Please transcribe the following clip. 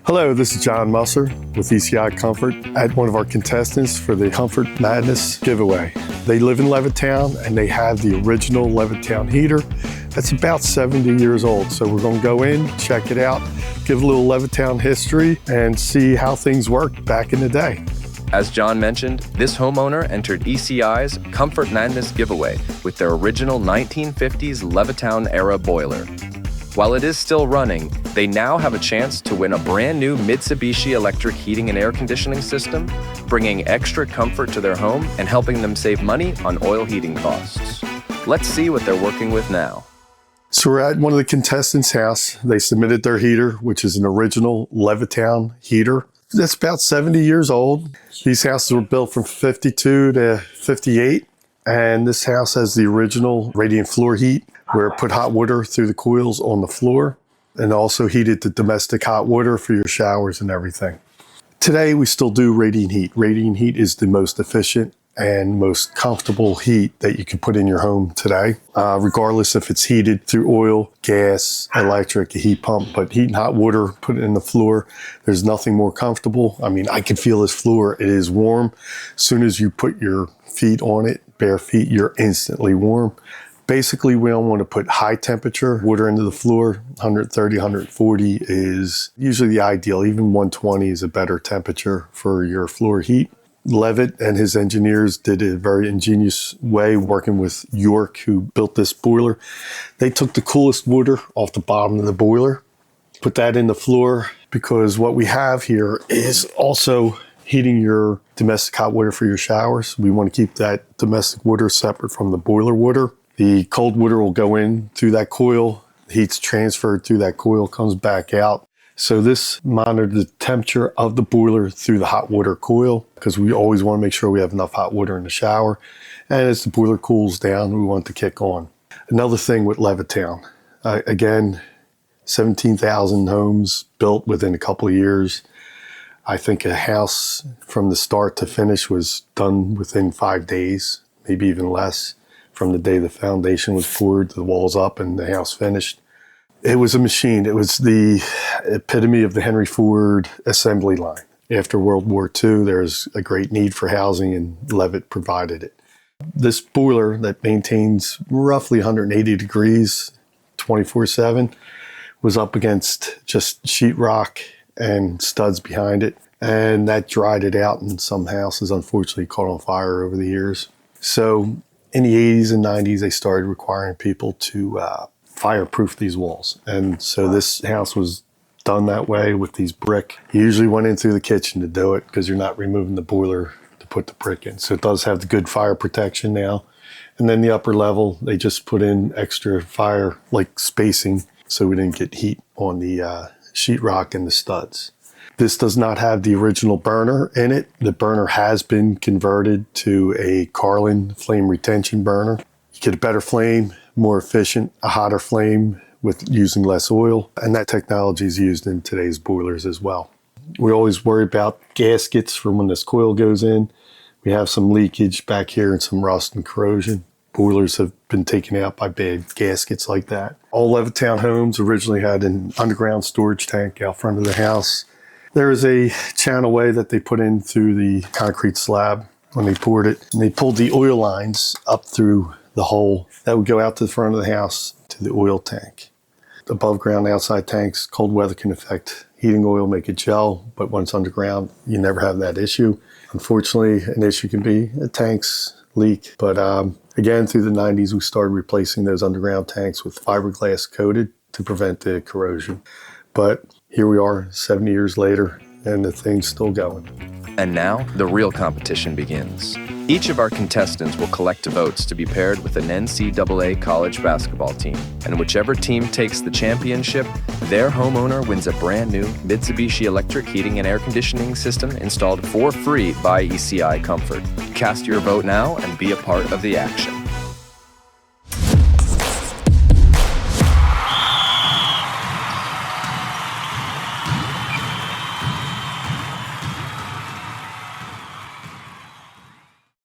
Hello, this is John Musser with ECI Comfort at one of our contestants for the Comfort Madness giveaway. They live in Levittown and they have the original Levittown heater that's about 70 years old. So we're going to go in, check it out, give a little Levittown history and see how things worked back in the day. As John mentioned, this homeowner entered ECI's Comfort Madness giveaway with their original 1950s Levittown era boiler. While it is still running, they now have a chance to win a brand new Mitsubishi electric heating and air conditioning system, bringing extra comfort to their home and helping them save money on oil heating costs. Let's see what they're working with now. So we're at one of the contestants' house. They submitted their heater, which is an original Levittown heater. That's about 70 years old. These houses were built from 52 to 58. And this house has the original radiant floor heat, where it put hot water through the coils on the floor and also heated the domestic hot water for your showers and everything. Today, we still do radiant heat. Radiant heat is the most efficient and most comfortable heat that you can put in your home today, regardless if it's heated through oil, gas, electric, a heat pump, but heat and hot water, put it in the floor, there's nothing more comfortable. I mean, I can feel this floor, it is warm. As soon as you put your feet on it, bare feet, you're instantly warm. Basically, we don't want to put high temperature water into the floor. 130, 140 is usually the ideal. Even 120 is a better temperature for your floor heat. Levitt and his engineers did a very ingenious way working with York, who built this boiler. They took the coolest water off the bottom of the boiler, put that in the floor, because what we have here is also heating your domestic hot water for your showers. We want to keep that domestic water separate from the boiler water. The cold water will go in through that coil, the heat's transferred through that coil, comes back out. So this monitors the temperature of the boiler through the hot water coil, because we always want to make sure we have enough hot water in the shower. And as the boiler cools down, we want it to kick on. Another thing with Levittown, again, 17,000 homes built within a couple of years. I think a house from the start to finish was done within 5 days, maybe even less, from the day the foundation was poured, the walls up, and the house finished. It was a machine. It was the epitome of the Henry Ford assembly line. After World War II, there was a great need for housing, and Levitt provided it. This boiler that maintains roughly 180 degrees 24/7 was up against just sheetrock and studs behind it, and that dried it out, and some houses unfortunately caught on fire over the years. So in the 80s and 90s, they started requiring people to fireproof these walls. And so this house was done that way with these brick. You usually went in through the kitchen to do it because you're not removing the boiler to put the brick in. So it does have the good fire protection now. And then the upper level, they just put in extra fire, like spacing, so we didn't get heat on the sheetrock and the studs. This does not have the original burner in it. The burner has been converted to a Carlin flame retention burner. You get a better flame, more efficient, a hotter flame with using less oil, and that technology is used in today's boilers as well. We always worry about gaskets from when this coil goes in. We have some leakage back here and some rust and corrosion. Boilers have been taken out by bad gaskets like that. All Levittown homes originally had an underground storage tank out front of the house. There is a channelway that they put in through the concrete slab when they poured it, and they pulled the oil lines up through the hole that would go out to the front of the house to the oil tank. Above ground, outside tanks, cold weather can affect heating oil, make it gel, but once underground, you never have that issue. Unfortunately, an issue can be the tanks leak, but again, through the 90s, we started replacing those underground tanks with fiberglass coated to prevent the corrosion. But here we are 70 years later, and the thing's still going. And now, the real competition begins. Each of our contestants will collect votes to be paired with an NCAA college basketball team. And whichever team takes the championship, their homeowner wins a brand new Mitsubishi electric heating and air conditioning system installed for free by ECI Comfort. Cast your vote now and be a part of the action.